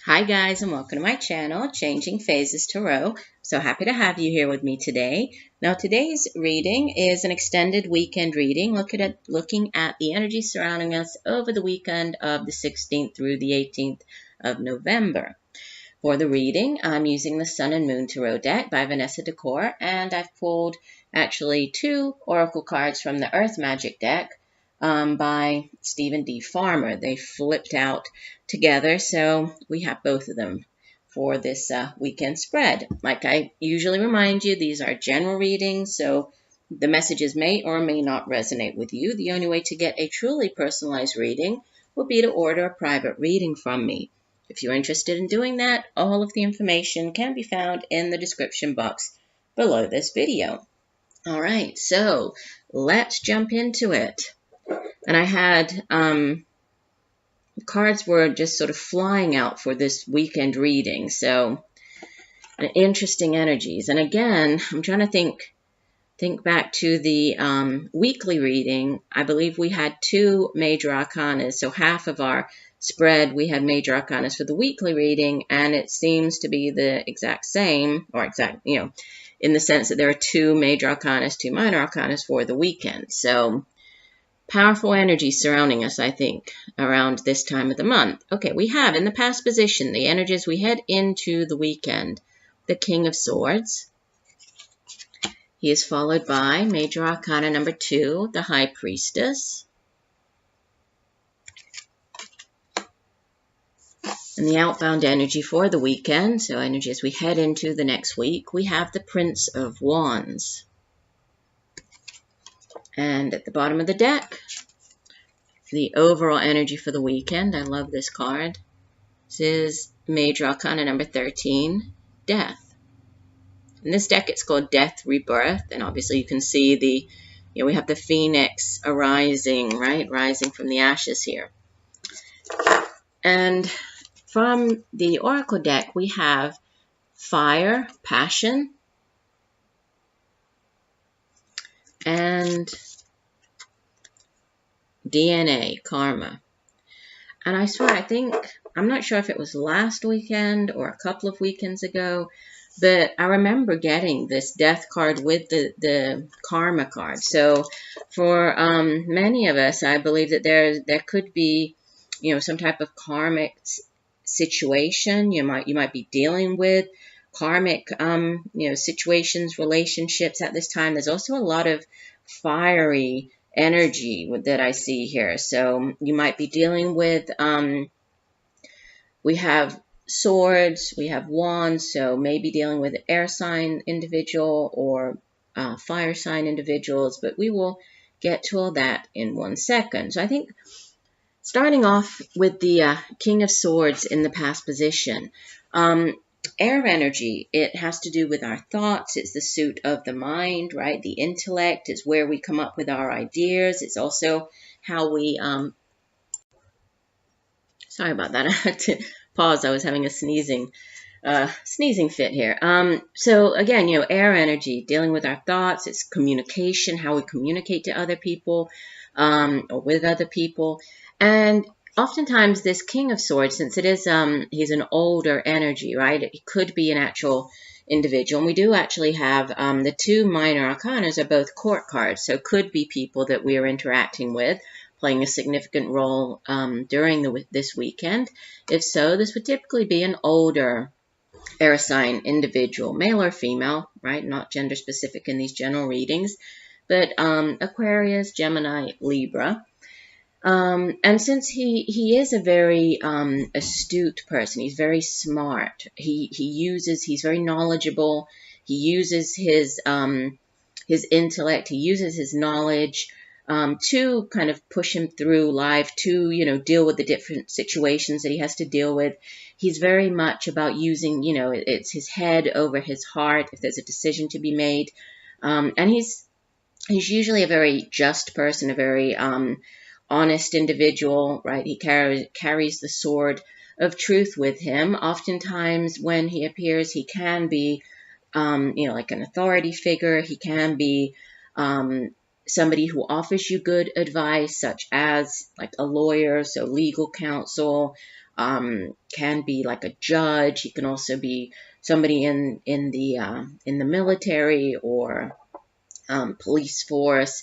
Hi guys, and welcome to my channel, Changing Phases Tarot. So happy to have you here with me today. Now today's reading is an extended weekend reading, looking at the energy surrounding us over the weekend of the 16th through the 18th of November. For the reading, I'm using the Sun and Moon Tarot deck by Vanessa Decort, and I've pulled actually two oracle cards from the Earth Magic deck by Stephen D. Farmer. They flipped out together, so we have both of them for this weekend spread. Like I usually remind you, these are general readings, so the messages may or may not resonate with you. The only way to get a truly personalized reading will be to order a private reading from me. If you're interested in doing that, all of the information can be found in the description box below this video. All right, so let's jump into it. And I had cards were just sort of flying out for this weekend reading, so interesting energies. And again, I'm trying to think back to the weekly reading. I believe we had two major arcanas, so half of our spread we had major arcanas for the weekly reading, and it seems to be the exact same, or in the sense that there are two major arcanas, two minor arcanas for the weekend. So powerful energy surrounding us, I think, around this time of the month. Okay, we have in the past position the energies we head into the weekend. The King of Swords. He is followed by Major Arcana number 2, the High Priestess. And the outbound energy for the weekend, so energy as we head into the next week, we have the Prince of Wands. And at the bottom of the deck, the overall energy for the weekend. I love this card. This is Major Arcana number 13, Death. In this deck, it's called Death Rebirth, and obviously you can see we have the phoenix arising, right? Rising from the ashes here. And from the Oracle deck, we have Fire, Passion, and DNA, Karma. And I swear, I'm not sure if it was last weekend or a couple of weekends ago, but I remember getting this death card with the karma card. So for many of us, I believe that there could be, some type of karmic situation you might be dealing with, karmic situations, relationships at this time. There's also a lot of fiery energy that I see here. So you might be dealing with we have swords, we have wands, so maybe dealing with an air sign individual or fire sign individuals, but we will get to all that in 1 second. So I think starting off with the King of Swords in the past position, air energy, it has to do with our thoughts. It's the suit of the mind, right? The intellect is where we come up with our ideas. It's also how we sorry about that. I had to pause. I was having a sneezing fit here. So again, air energy, dealing with our thoughts. It's communication, how we communicate to other people or with other people. And oftentimes this King of Swords, since it is he's an older energy, right? It could be an actual individual. And we do actually have the two minor arcanas are both court cards, so could be people that we are interacting with, playing a significant role during this weekend. If so, this would typically be an older air sign individual, male or female, right? Not gender specific in these general readings, but Aquarius, Gemini, Libra. And since he is a very astute person, he's very smart. He's very knowledgeable. He uses his intellect. He uses his knowledge to kind of push him through life, to, deal with the different situations that he has to deal with. He's very much about using, it's his head over his heart if there's a decision to be made. And he's usually a very just person, a very honest individual, right? He carries the sword of truth with him. Oftentimes when he appears, he can be, like an authority figure. He can be somebody who offers you good advice, such as like a lawyer, so legal counsel, can be like a judge. He can also be somebody in the military or police force,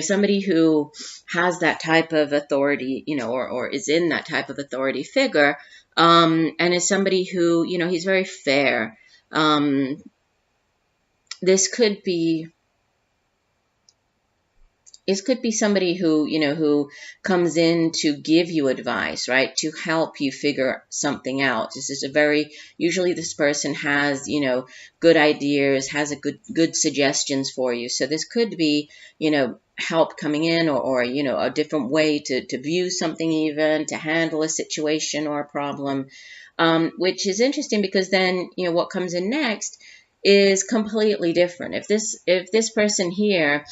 somebody who has that type of authority, or is in that type of authority figure, and is somebody who, he's very fair. This could be somebody who, who comes in to give you advice, right? To help you figure something out. This is usually this person has, good ideas, has good suggestions for you. So this could be, help coming in or a different way to view something, even to handle a situation or a problem, which is interesting because then, what comes in next is completely different. If this person here,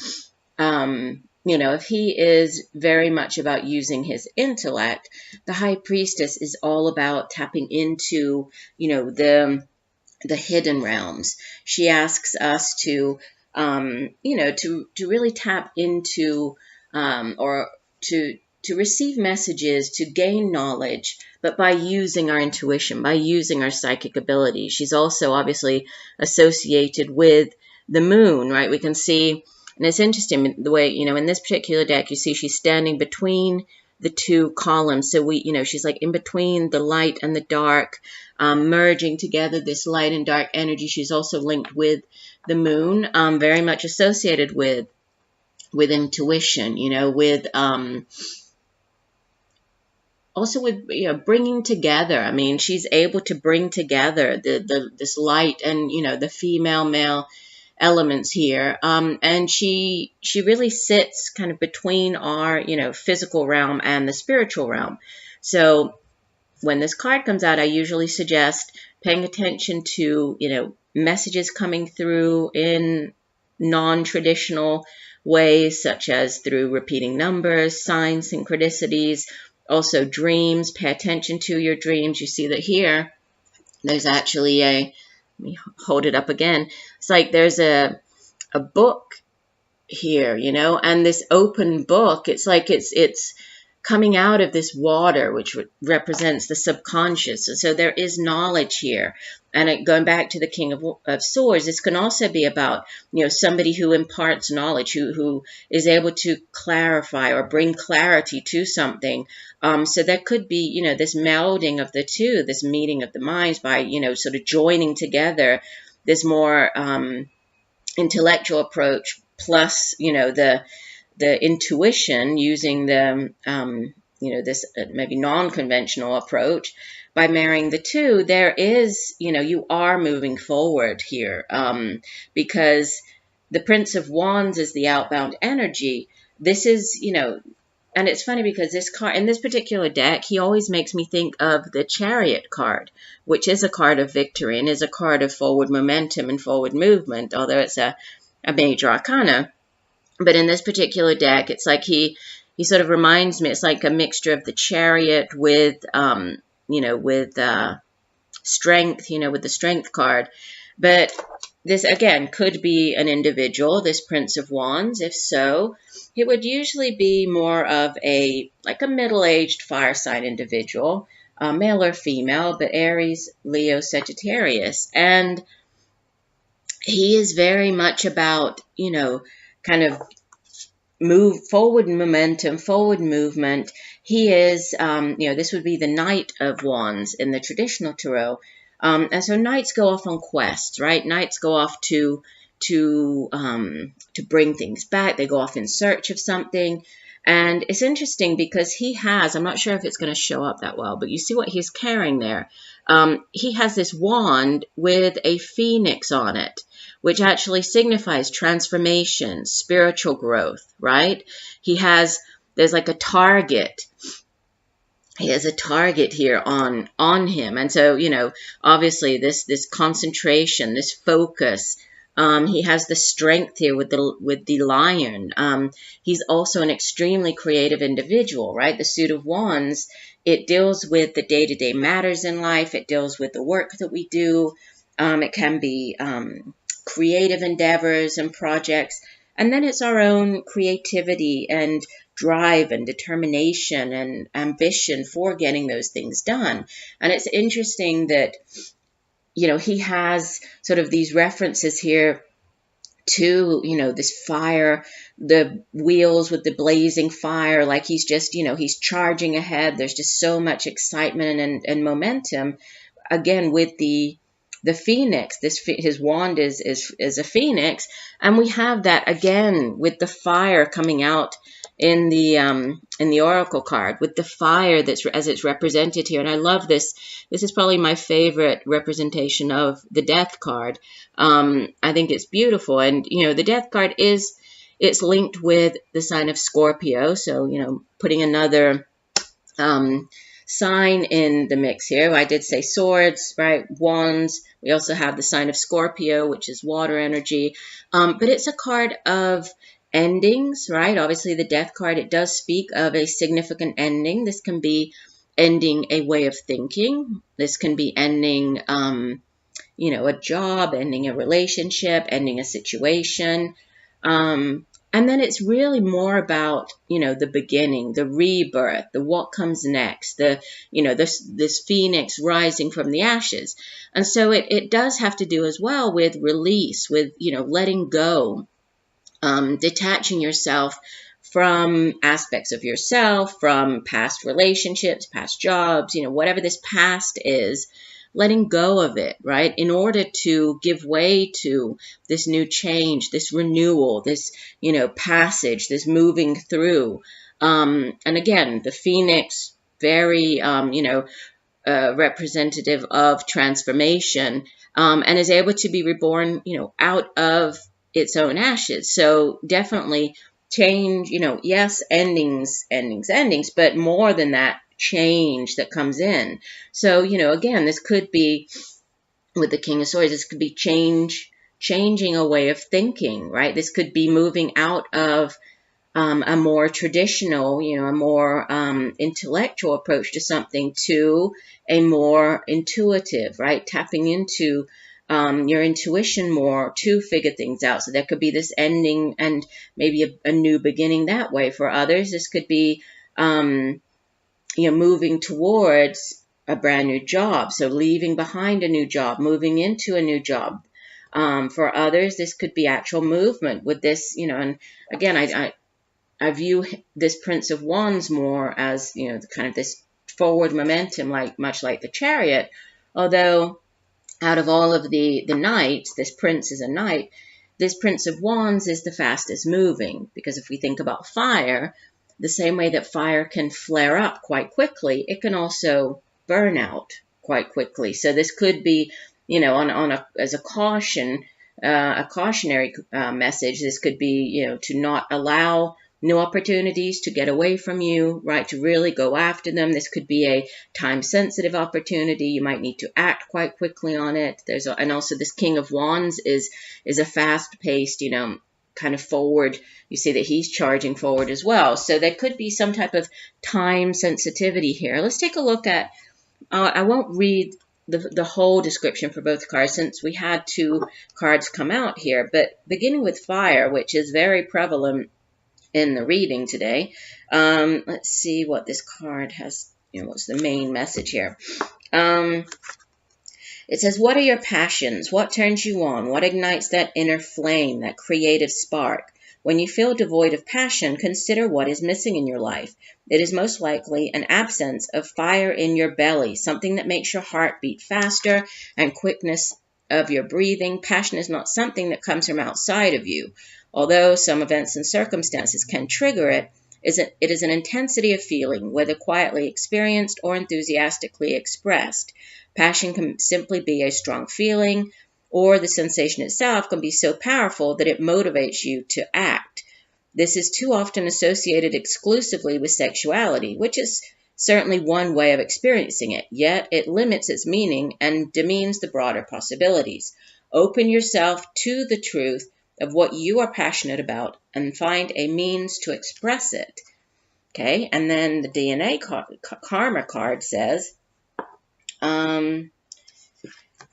if he is very much about using his intellect, the high priestess is all about tapping into, the hidden realms. She asks us to, to really tap into, or to receive messages, to gain knowledge, but by using our intuition, by using our psychic ability. She's also obviously associated with the moon, right? We can see. And it's interesting the way, in this particular deck, you see she's standing between the two columns. So she's like in between the light and the dark, merging together this light and dark energy. She's also linked with the moon, very much associated with intuition, with, also with, bringing together. I mean, she's able to bring together this light and, the female male elements here, and she really sits kind of between our physical realm and the spiritual realm. So when this card comes out, I usually suggest paying attention to messages coming through in non-traditional ways, such as through repeating numbers, signs, synchronicities, also dreams. Pay attention to your dreams. You see that here there's actually let me hold it up again. It's like there's a book here, and this open book, it's like it's coming out of this water, which represents the subconscious. So there is knowledge here. And going back to the King of Swords, this can also be about, somebody who imparts knowledge, who is able to clarify or bring clarity to something. So there could be, this melding of the two, this meeting of the minds by, sort of joining together this more intellectual approach plus, the intuition using the, this maybe non-conventional approach. By marrying the two, there is, you are moving forward here, because the Prince of Wands is the outbound energy. This is, and it's funny because this card, in this particular deck, he always makes me think of the Chariot card, which is a card of victory and is a card of forward momentum and forward movement, although it's a major arcana. But in this particular deck, it's like he sort of reminds me, it's like a mixture of the Chariot with, with strength, with the Strength card. But this, again, could be an individual, this Prince of Wands. If so, it would usually be more of a middle-aged fire sign individual, male or female, but Aries, Leo, Sagittarius. And he is very much about, kind of forward momentum, forward movement. He is, this would be the Knight of Wands in the traditional tarot. And so knights go off on quests, right? Knights go off to bring things back. They go off in search of something. And it's interesting because he has, I'm not sure if it's going to show up that well, but you see what he's carrying there. He has this wand with a phoenix on it, which actually signifies transformation, spiritual growth, right? There's like a target. He has a target here on him. And so, obviously this concentration, this focus, he has the strength here with the lion. He's also an extremely creative individual, right? The Suit of Wands, it deals with the day-to-day matters in life. It deals with the work that we do. It can be creative endeavors and projects, And then it's our own creativity and drive and determination and ambition for getting those things done. And it's interesting that, he has sort of these references here to, this fire, the wheels with the blazing fire, like he's just, he's charging ahead. There's just so much excitement and momentum. Again, with the phoenix, his wand is a phoenix, and we have that again with the fire coming out in the oracle card, with the fire that's as it's represented here. And I love this. This is probably my favorite representation of the death card. I think it's beautiful, and the death card it's linked with the sign of Scorpio, so putting another sign in the mix here. I did say swords, right? Wands. We also have the sign of Scorpio, which is water energy. But it's a card of endings, right? Obviously, the death card, it does speak of a significant ending. This can be ending a way of thinking. This can be ending, a job, ending a relationship, ending a situation. And then it's really more about, the beginning, the rebirth, the what comes next, this phoenix rising from the ashes. And so it does have to do as well with release, with, letting go, detaching yourself from aspects of yourself, from past relationships, past jobs, whatever this past is, letting go of it, right? In order to give way to this new change, this renewal, this, passage, this moving through. And again, the phoenix, very, representative of transformation, and is able to be reborn, out of its own ashes. So definitely change, yes, endings, but more than that, change that comes in. So, again, this could be with the King of Swords, this could be changing a way of thinking, right? This could be moving out of a more traditional, a more intellectual approach to something to a more intuitive, right? Tapping into your intuition more to figure things out. So there could be this ending and maybe a new beginning that way. For others, this could be moving towards a brand new job. So leaving behind a new job, moving into a new job. For others, this could be actual movement with this, and again, I view this Prince of Wands more as, kind of this forward momentum, much like the Chariot. Although out of all of the knights, this prince is a knight, this Prince of Wands is the fastest moving, because if we think about fire, the same way that fire can flare up quite quickly, it can also burn out quite quickly. So this could be, as a caution, a cautionary message. This could be, to not allow new opportunities to get away from you, right? To really go after them. This could be a time-sensitive opportunity. You might need to act quite quickly on it. And also this King of Wands is a fast-paced, kind of forward. You see that he's charging forward as well. So there could be some type of time sensitivity here. Let's take a look at, I won't read the whole description for both cards since we had two cards come out here, but beginning with fire, which is very prevalent in the reading today. Let's see what this card has, what's the main message here. It says, what are your passions? What turns you on? What ignites that inner flame, that creative spark? When you feel devoid of passion, consider what is missing in your life. It is most likely an absence of fire in your belly, something that makes your heart beat faster and quickness of your breathing. Passion is not something that comes from outside of you. Although some events and circumstances can trigger it, it is an intensity of feeling, whether quietly experienced or enthusiastically expressed. Passion can simply be a strong feeling, or the sensation itself can be so powerful that it motivates you to act. This is too often associated exclusively with sexuality, which is certainly one way of experiencing it, yet it limits its meaning and demeans the broader possibilities. Open yourself to the truth of what you are passionate about and find a means to express it. Okay, and then the DNA karma card says,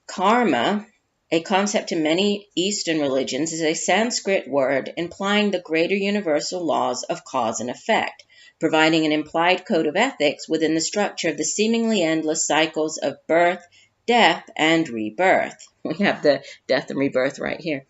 karma, a concept in many Eastern religions, is a Sanskrit word implying the greater universal laws of cause and effect, providing an implied code of ethics within the structure of the seemingly endless cycles of birth, death, and rebirth. We have the death and rebirth right here.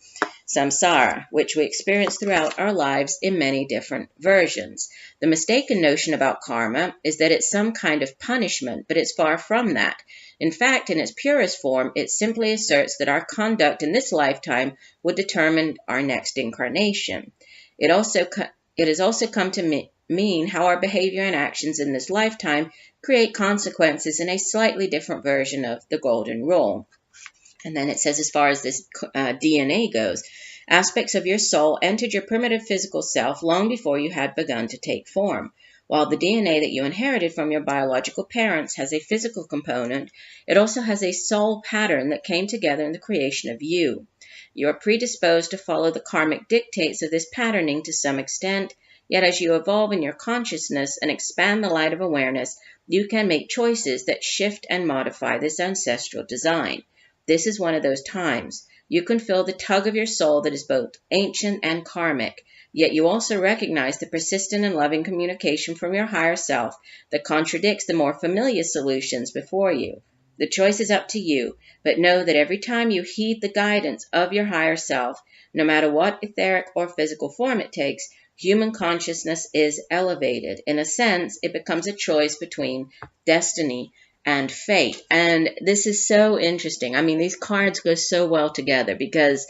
Samsara, which we experience throughout our lives in many different versions. The mistaken notion about karma is that it's some kind of punishment, but it's far from that. In fact, in its purest form, it simply asserts that our conduct in this lifetime would determine our next incarnation. It has also come to mean how our behavior and actions in this lifetime create consequences in a slightly different version of the golden rule. And then it says, as far as this DNA goes, aspects of your soul entered your primitive physical self long before you had begun to take form. While the DNA that you inherited from your biological parents has a physical component, it also has a soul pattern that came together in the creation of you. You are predisposed to follow the karmic dictates of this patterning to some extent, yet as you evolve in your consciousness and expand the light of awareness, you can make choices that shift and modify this ancestral design. This is one of those times. You can feel the tug of your soul that is both ancient and karmic, yet you also recognize the persistent and loving communication from your higher self that contradicts the more familiar solutions before you. The choice is up to you, but know that every time you heed the guidance of your higher self, no matter what etheric or physical form it takes, human consciousness is elevated. In a sense, it becomes a choice between destiny and fate. And this is so interesting. I mean, these cards go so well together because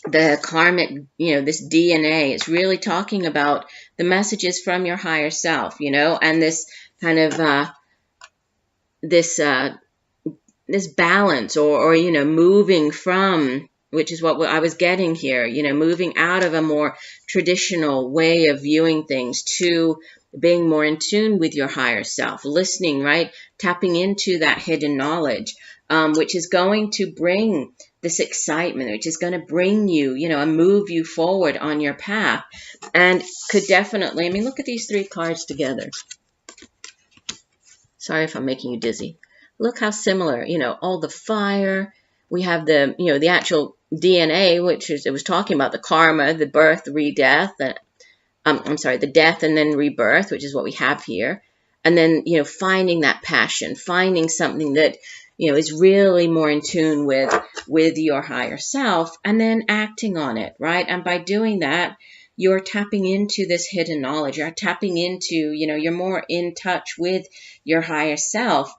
the karmic, this DNA is really talking about the messages from your higher self, and this kind of this balance or moving from, which is what I was getting here, moving out of a more traditional way of viewing things to being more in tune with your higher self, listening, right? Tapping into that hidden knowledge, which is going to bring this excitement, which is going to bring you, and move you forward on your path. And could definitely, look at these three cards together. Sorry if I'm making you dizzy. Look how similar, all the fire. We have the, the actual DNA, which is, it was talking about the karma, the birth, the re-death, the death and then rebirth, which is what we have here. And then, finding that passion, finding something that, is really more in tune with your higher self, and then acting on it, right? And by doing that, you're tapping into this hidden knowledge. You're tapping into, you're more in touch with your higher self.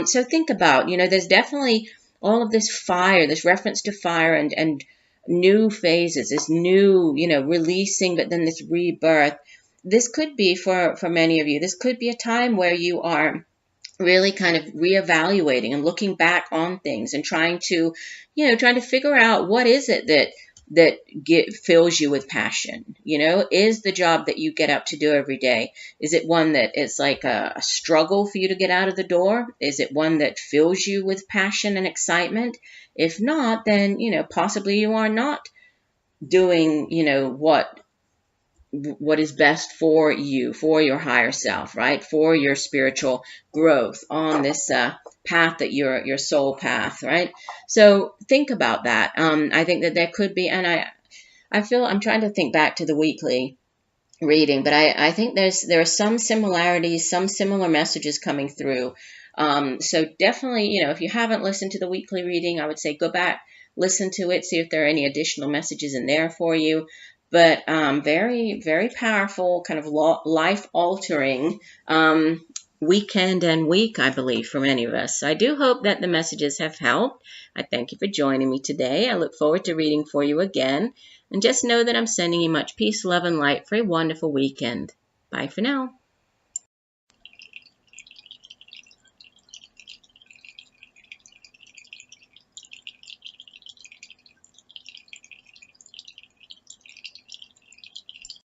So think about, there's definitely all of this fire, this reference to fire and new phases, this new, releasing, but then this rebirth. This could be for many of you, this could be a time where you are really kind of reevaluating and looking back on things and trying to figure out what is it that fills you with passion. Is the job that you get up to do every day, is it one that is like a struggle for you to get out of the door? Is it one that fills you with passion and excitement? If not, then, possibly you are not doing, what is best for you, for your higher self, right? For your spiritual growth on this path, that your soul path, right? So think about that. I think that there could be, and I feel I'm trying to think back to the weekly reading, but I think there are some similarities, some similar messages coming through. So definitely, if you haven't listened to the weekly reading, I would say go back, listen to it, see if there are any additional messages in there for you. But very, very powerful, kind of life-altering weekend and week, I believe, for many of us. So I do hope that the messages have helped. I thank you for joining me today. I look forward to reading for you again. And just know that I'm sending you much peace, love, and light for a wonderful weekend. Bye for now.